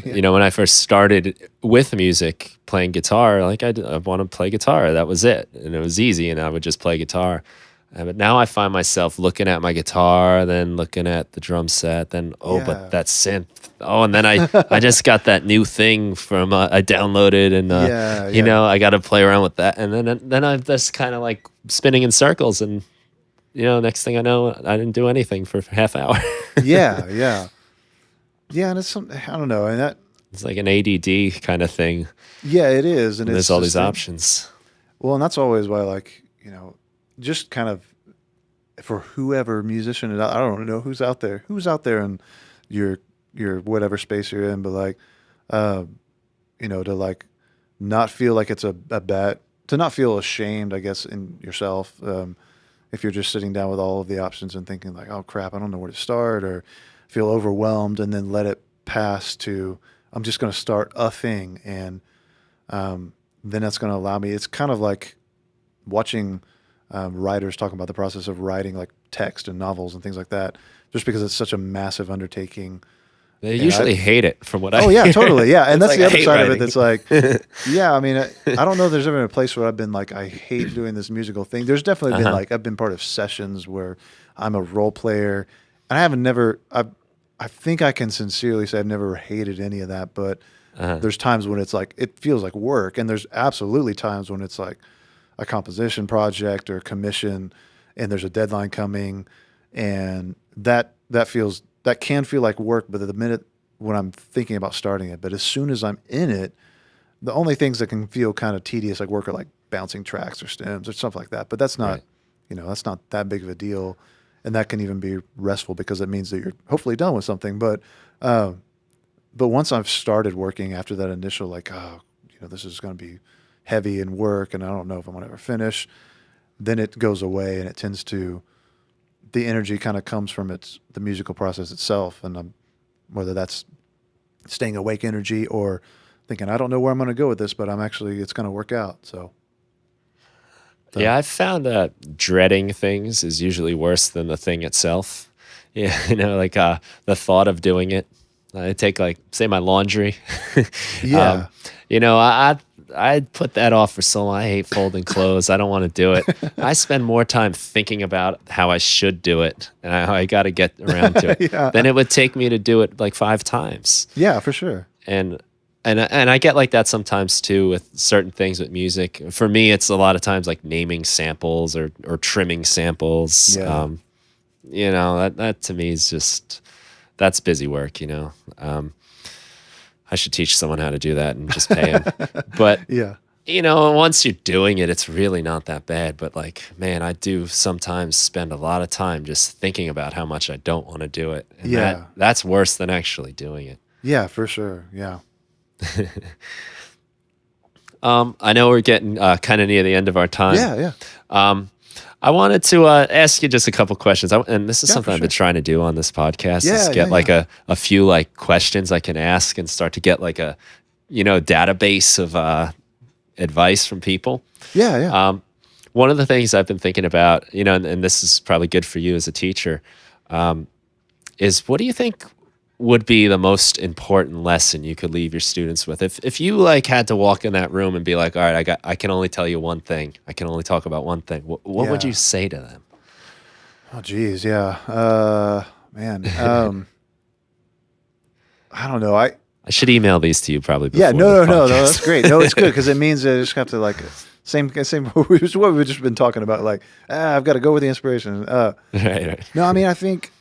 When I first started with music, playing guitar, like I want to play guitar. That was it. And it was easy, and I would just play guitar. But now I find myself looking at my guitar, then looking at the drum set, then, but that synth. Oh, and then I just got that new thing from I downloaded, and I got to play around with that. And then I'm just kind of like spinning in circles, and next thing I know, I didn't do anything for half an hour. Yeah, and it's something, I don't know, and it's like an ADD kind of thing. Yeah, it is, and there's all these options. Well, and that's always why, like, just kind of for whoever musician is out, I don't know who's out there in your whatever space you're in, but like, to like not feel like it's a bad, to not feel ashamed, I guess, in yourself. If you're just sitting down with all of the options and thinking like, oh crap, I don't know where to start, or feel overwhelmed, and then let it pass to, I'm just going to start a thing. And then that's going to allow me, it's kind of like watching writers talking about the process of writing like text and novels and things like that, just because it's such a massive undertaking. They usually hate it, from what I Oh yeah, hear. totally, yeah, and that's like, the I other hate side of writing. it. That's like, yeah, I mean, I don't know if there's ever been a place where I've been like, I hate doing this musical thing. There's definitely been like, I've been part of sessions where I'm a role player, and I think I can sincerely say I've never hated any of that, but there's times when it's like, it feels like work, and there's absolutely times when it's like a composition project or commission, and there's a deadline coming, and that can feel like work, but the minute when I'm thinking about starting it, but as soon as I'm in it, the only things that can feel kind of tedious like work are like bouncing tracks or stems or stuff like that. But that's not, Right. That's not that big of a deal, and that can even be restful because it means that you're hopefully done with something. But once I've started working after that initial like, oh, this is going to be heavy and work, and I don't know if I'm going to ever finish, then it goes away, and it tends to, the energy kind of comes from the musical process itself, and whether that's staying awake energy or thinking, I don't know where I'm going to go with this, but it's going to work out. So. Yeah, I've found that dreading things is usually worse than the thing itself. Yeah, like the thought of doing it. I take like, say, my laundry. Yeah. I put that off for so long. I hate folding clothes. I don't want to do it. I spend more time thinking about how I should do it and how I got to get around to it Yeah. than it would take me to do it like 5 times. Yeah, for sure. And I get like that sometimes too with certain things with music. For me, it's a lot of times like naming samples or trimming samples. Yeah. That to me is just, that's busy work. I should teach someone how to do that and just pay them. But Yeah. once you're doing it, it's really not that bad. But like, man, I do sometimes spend a lot of time just thinking about how much I don't want to do it. And Yeah. that's worse than actually doing it. Yeah, for sure. Yeah. I know we're getting kind of near the end of our time. Yeah. Yeah. I wanted to ask you just a couple questions, and this is something I've been trying to do on this podcast. Yeah, is get yeah, like a few like questions I can ask and start to get like a database of advice from people. Yeah. Yeah. One of the things I've been thinking about, and this is probably good for you as a teacher, is what do you think would be the most important lesson you could leave your students with? If you like had to walk in that room and be like, all right, I can only tell you one thing. I can only talk about one thing. What would you say to them? Oh, geez. Yeah. Man. I don't know. I should email these to you probably before. Yeah. No. the podcast. That's great. No, it's good because it means I just have to like same what we've just been talking about. Like, I've got to go with the inspiration. Right. No, I mean, I think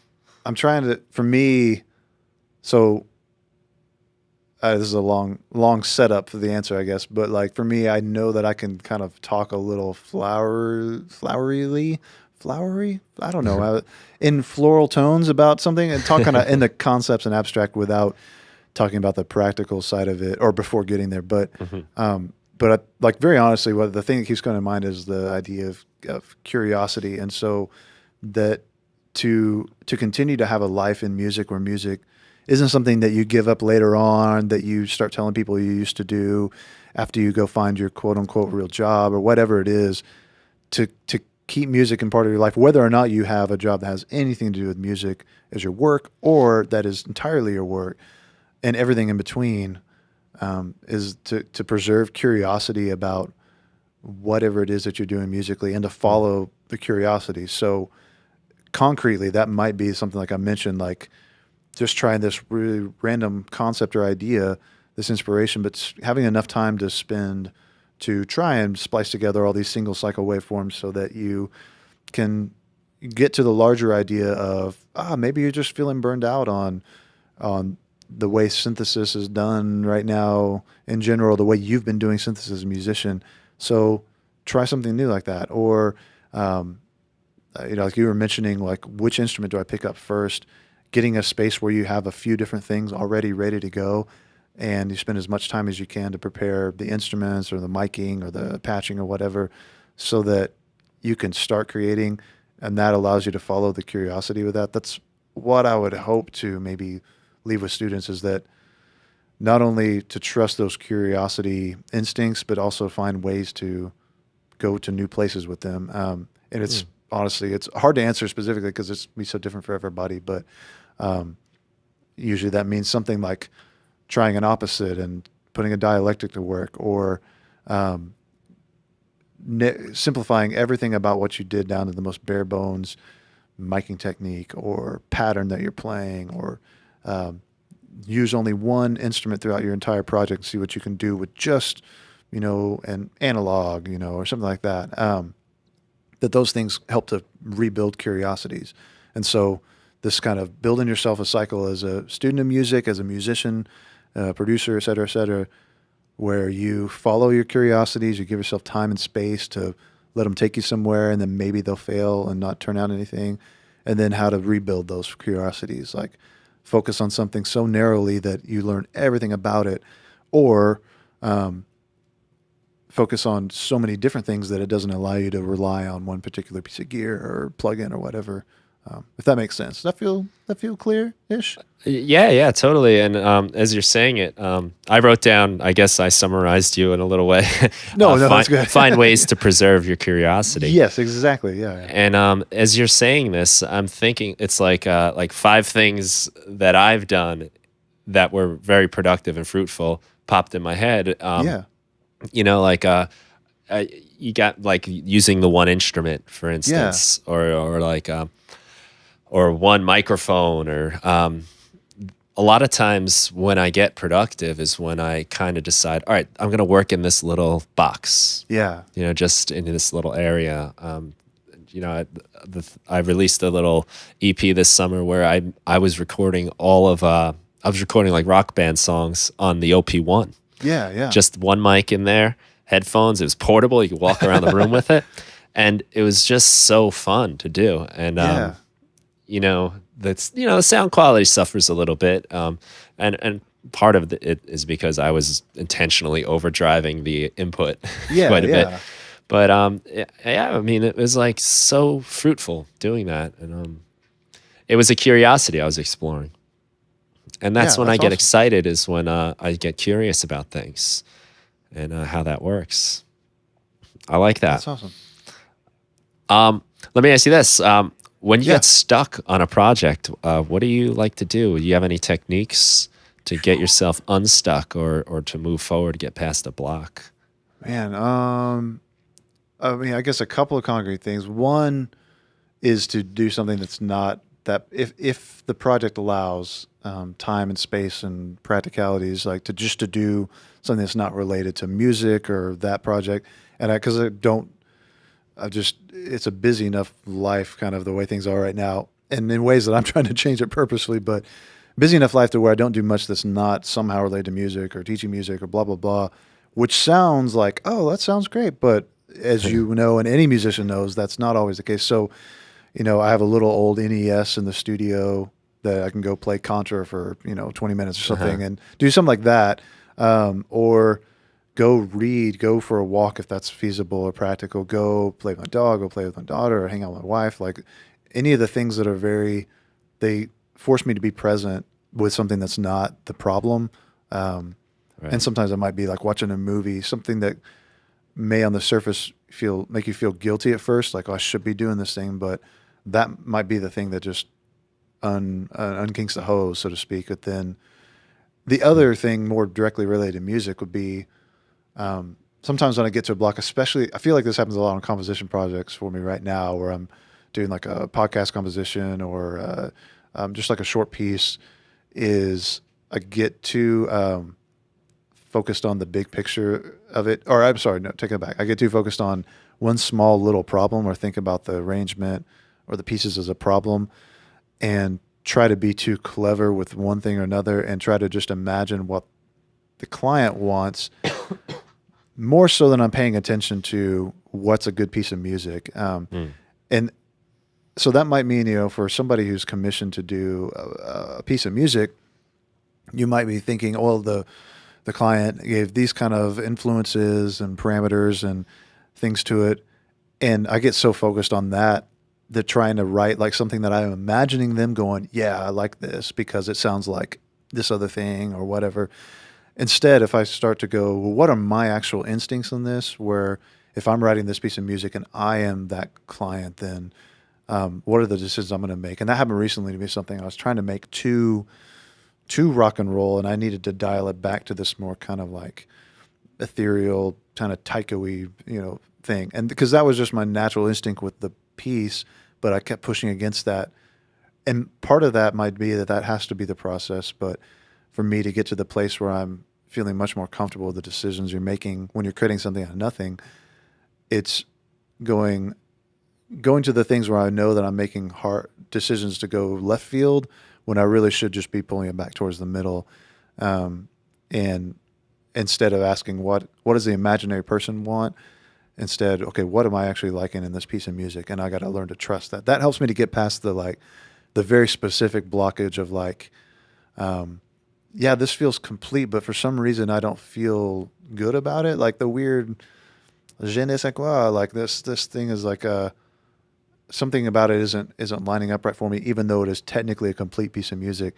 I'm trying to, for me, so this is a long setup for the answer, I guess. But like for me, I know that I can kind of talk a little flowery. I don't know, in floral tones about something, and talk kind of in the concepts and abstract without talking about the practical side of it or before getting there. But like very honestly, the thing that keeps coming to mind is the idea of curiosity, and so that to continue to have a life in music where music isn't something that you give up later on, that you start telling people you used to do after you go find your quote unquote real job or whatever it is, to keep music in part of your life, whether or not you have a job that has anything to do with music as your work or that is entirely your work, and everything in between, is to preserve curiosity about whatever it is that you're doing musically and to follow the curiosity. So concretely, that might be something like I mentioned, like just trying this really random concept or idea, this inspiration, but having enough time to spend to try and splice together all these single cycle waveforms so that you can get to the larger idea of, maybe you're just feeling burned out on the way synthesis is done right now in general, the way you've been doing synthesis as a musician. So try something new like that. Or, like you were mentioning, like which instrument do I pick up first? Getting a space where you have a few different things already ready to go, and you spend as much time as you can to prepare the instruments or the miking or the patching or whatever, so that you can start creating, and that allows you to follow the curiosity with that. That's what I would hope to maybe leave with students, is that not only to trust those curiosity instincts, but also find ways to go to new places with them. And it's honestly, it's hard to answer specifically because it's be so different for everybody. But usually that means something like trying an opposite and putting a dialectic to work, or simplifying everything about what you did down to the most bare bones miking technique or pattern that you're playing, or use only one instrument throughout your entire project and see what you can do with just, an analog, or something like that. That those things help to rebuild curiosities. And so this kind of building yourself a cycle as a student of music, as a musician, producer, et cetera, where you follow your curiosities, you give yourself time and space to let them take you somewhere, and then maybe they'll fail and not turn out anything. And then how to rebuild those curiosities, like focus on something so narrowly that you learn everything about it, or focus on so many different things that it doesn't allow you to rely on one particular piece of gear or plugin or whatever. If that makes sense. Does that feel clear-ish? Yeah, totally. And as you're saying it, I wrote down, I guess I summarized you in a little way. No, that's good. Find ways to preserve your curiosity. Yes, exactly. Yeah. And as you're saying this, I'm thinking it's like 5 things that I've done that were very productive and fruitful popped in my head. You got like using the one instrument, for instance, or like or one microphone, or a lot of times when I get productive is when I kind of decide, all right, I'm going to work in this little box. Yeah. Just in this little area. I released a little EP this summer where I was recording I was recording like rock band songs on the OP1. Yeah. Just one mic in there, headphones. It was portable. You could walk around the room with it. And it was just so fun to do. And, the sound quality suffers a little bit. And part of it is because I was intentionally overdriving the input quite a bit. But, it was like so fruitful doing that. And it was a curiosity I was exploring. And that's when I get excited, is when I get curious about things and how that works. I like that. That's awesome. Let me ask you this. When you get stuck on a project, what do you like to do? Do you have any techniques to get yourself unstuck or to move forward, get past a block? Man, I guess a couple of concrete things. One is to do something that's not that, if the project allows time and space and practicalities, like to do something that's not related to music or that project. And it's a busy enough life, kind of the way things are right now, and in ways that I'm trying to change it purposefully, but busy enough life to where I don't do much that's not somehow related to music or teaching music or blah, blah, blah, which sounds like, oh, that sounds great. But as you know, and any musician knows, that's not always the case. So, I have a little old NES in the studio that I can go play Contra for, 20 minutes or something and do something like that. Or go for a walk if that's feasible or practical, go play with my dog, go play with my daughter, or hang out with my wife. Like any of the things that are they force me to be present with something that's not the problem. And sometimes it might be like watching a movie, something that may on the surface make you feel guilty at first, like, oh, I should be doing this thing, but that might be the thing that just unkinks the hose, so to speak. But then the other thing more directly related to music would be sometimes when I get to a block, especially, I feel like this happens a lot on composition projects for me right now, where I'm doing like a podcast composition or just like a short piece, is I get too focused on the big picture of it. Or I'm sorry, no, take it back. I get too focused on one small little problem, or think about the arrangement or the pieces as a problem, and try to be too clever with one thing or another, and try to just imagine what the client wants more so than I'm paying attention to what's a good piece of music. And so that might mean, for somebody who's commissioned to do a piece of music, you might be thinking, well, the client gave these kind of influences and parameters and things to it. And I get so focused on that trying to write like something that I'm imagining them going, yeah, I like this because it sounds like this other thing or whatever. Instead, if I start to go, well, what are my actual instincts on this? Where if I'm writing this piece of music and I am that client, then what are the decisions I'm going to make? And that happened recently to me. Something I was trying to make too rock and roll, and I needed to dial it back to this more kind of like ethereal, kind of taiko-y, thing. And because that was just my natural instinct with the piece, but I kept pushing against that. And part of that might be that has to be the process, but for me to get to the place where I'm feeling much more comfortable with the decisions you're making when you're creating something out of nothing, it's going to the things where I know that I'm making hard decisions to go left field when I really should just be pulling it back towards the middle. And instead of asking what does the imaginary person want, instead, okay, what am I actually liking in this piece of music? And I got to learn to trust that. That helps me to get past the very specific blockage of this feels complete, but for some reason I don't feel good about it. Like the weird je ne sais quoi, like this thing is like something about it isn't lining up right for me, even though it is technically a complete piece of music.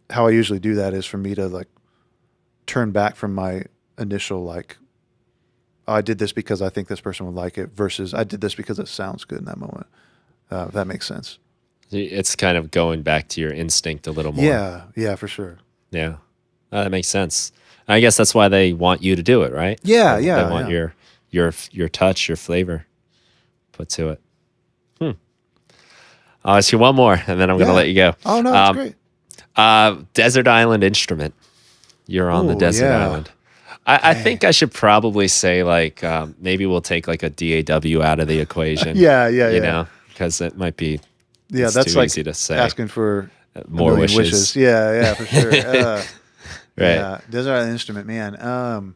How I usually do that is for me to turn back from my initial I did this because I think this person would like it versus I did this because it sounds good in that moment. If that makes sense. It's kind of going back to your instinct a little more. Yeah, for sure. Yeah, that makes sense. I guess that's why they want you to do it, right? Yeah, They want your touch, your flavor put to it. I'll ask you one more, and then I'm going to let you go. Oh, no, that's great. Desert island instrument. You're on the desert island. I think I should probably say maybe we'll take a DAW out of the equation. Yeah. You know, because it might be that's too easy to say. Asking for more wishes. Yeah, for sure. Right. Yeah, desert island instrument, man.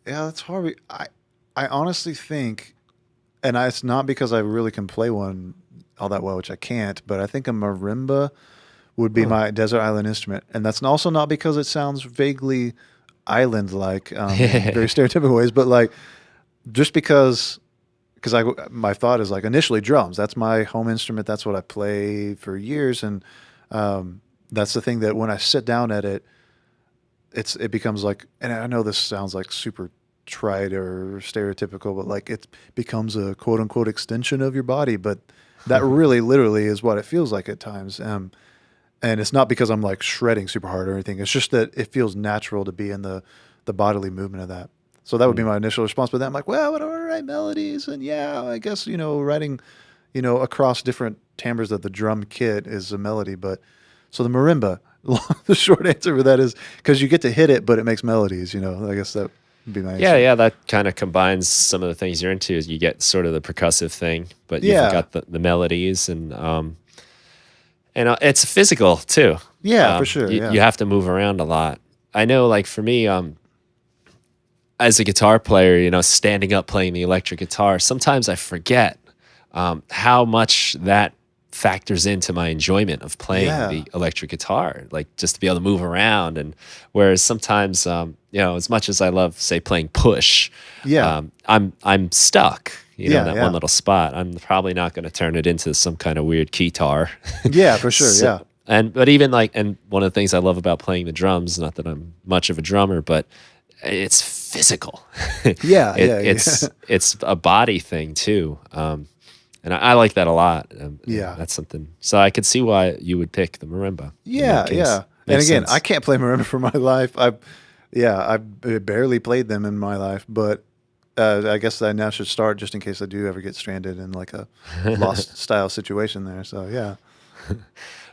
That's hard. I honestly think, and it's not because I really can play one all that well, which I can't, but I think a marimba would be my desert island instrument. And that's also not because it sounds vaguely island-like, in very stereotypical ways, but just because my thought is Mm-hmm. initially drums. That's my home instrument. That's what I play for years. And that's the thing that when I sit down at it, it becomes and I know this sounds super trite or stereotypical, but it becomes a quote unquote extension of your body. But that really literally is what it feels like at times. And it's not because I'm shredding super hard or anything. It's just that it feels natural to be in the bodily movement of that. So that would be my initial response. But then I'm well, what do I write melodies? And I guess, writing, across different timbres of the drum kit is a melody. But so the marimba, the short answer for that is because you get to hit it, but it makes melodies, I guess that would be my answer. Yeah, that kind of combines some of the things you're into. Is you get sort of the percussive thing, but you've got the melodies and it's physical too. Yeah, for sure. You have to move around a lot. I know, for me, as a guitar player, standing up playing the electric guitar, sometimes I forget how much that factors into my enjoyment of playing the electric guitar, just to be able to move around. And whereas sometimes, as much as I love, say, playing push, I'm stuck, in that one little spot. I'm probably not going to turn it into some kind of weird keytar. Yeah, for sure. But even and one of the things I love about playing the drums, not that I'm much of a drummer, but it's physical. It's a body thing too. And I like that a lot. That's something. So I could see why you would pick the marimba. Yeah. And again, I can't play marimba for my life. I barely played them in my life, but I guess I now should start just in case I do ever get stranded in a lost style situation there. So yeah.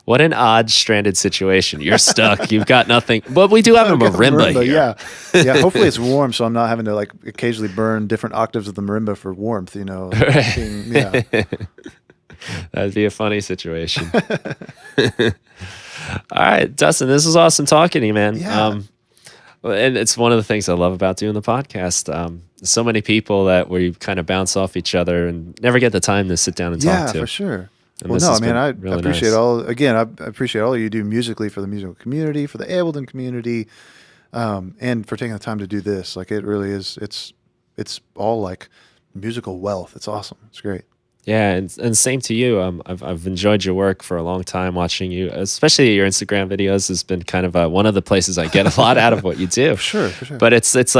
What an odd stranded situation. You're stuck. You've got nothing. But we do have a marimba here. Yeah. Hopefully it's warm, so I'm not having to occasionally burn different octaves of the marimba for warmth. That'd be a funny situation. All right, Dustin, this was awesome talking to you, man. Yeah. And it's one of the things I love about doing the podcast. So many people that we kind of bounce off each other and never get the time to sit down and talk to. Yeah, for sure. And I really appreciate nice. I appreciate all you do musically for the musical community, for the Ableton community, and for taking the time to do this. It really is. It's all musical wealth. It's awesome. It's great. Yeah, and same to you. I've enjoyed your work for a long time. Watching you, especially your Instagram videos, has been kind of one of the places I get a lot out of what you do. For sure. But it's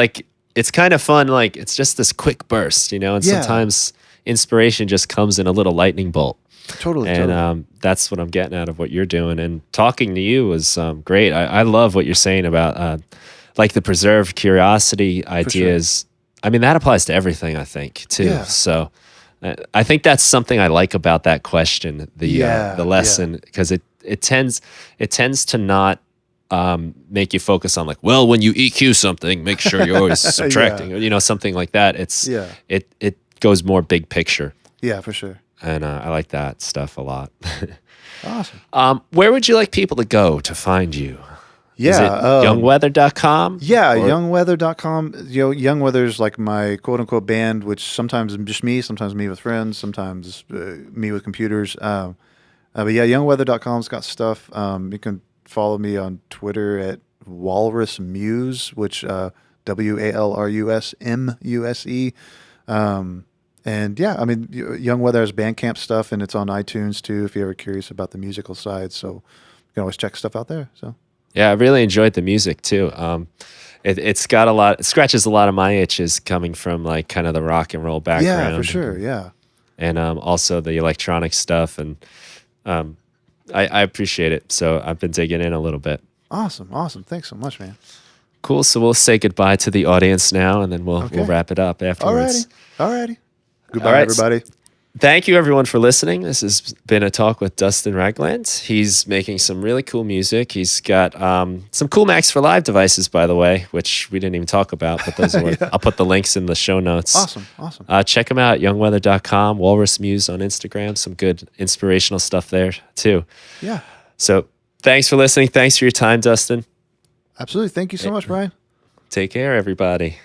it's kind of fun. Like it's just this quick burst, you know, and sometimes inspiration just comes in a little lightning bolt. Totally. And that's what I'm getting out of what you're doing. And talking to you was great. I love what you're saying about like the preserved curiosity ideas. I mean, that applies to everything, I think, too. Yeah. So I think that's something I like about that question, the lesson, because it tends to not make you focus on like, well, when you EQ something, make sure you're always subtracting, or, you know, something like that. It goes more big picture. Yeah, for sure. And I like that stuff a lot. Awesome. Where would you like people to go to find you? Yeah. Is it youngweather.com? Yeah, youngweather.com. You know, Youngweather's like my quote unquote band, which sometimes just me, sometimes me with friends, sometimes me with computers. But yeah, youngweather.com's got stuff. You can follow me on Twitter at Walrus Muse, which WALRUSMUSE. And yeah, I mean, Young Weather has Bandcamp stuff, and it's on iTunes too, if you're ever curious about the musical side. So you can always check stuff out there. So yeah, I really enjoyed the music too. It's got it scratches a lot of my itches coming from like kind of the rock and roll background. Yeah, for sure. Yeah. And also the electronic stuff. And I appreciate it. So I've been digging in a little bit. Awesome. Thanks so much, man. Cool. So we'll say goodbye to the audience now, and then we'll wrap it up afterwards. Alrighty. Goodbye, everybody. Thank you, everyone, for listening. This has been a talk with Dustin Ragland. He's making some really cool music. He's got some cool Macs for Live devices, by the way, which we didn't even talk about, but those are I'll put the links in the show notes. Awesome. Check him out, youngweather.com, Walrus Muse on Instagram. Some good inspirational stuff there, too. Yeah. So thanks for listening. Thanks for your time, Dustin. Absolutely. Thank you so much, Brian. Take care, everybody.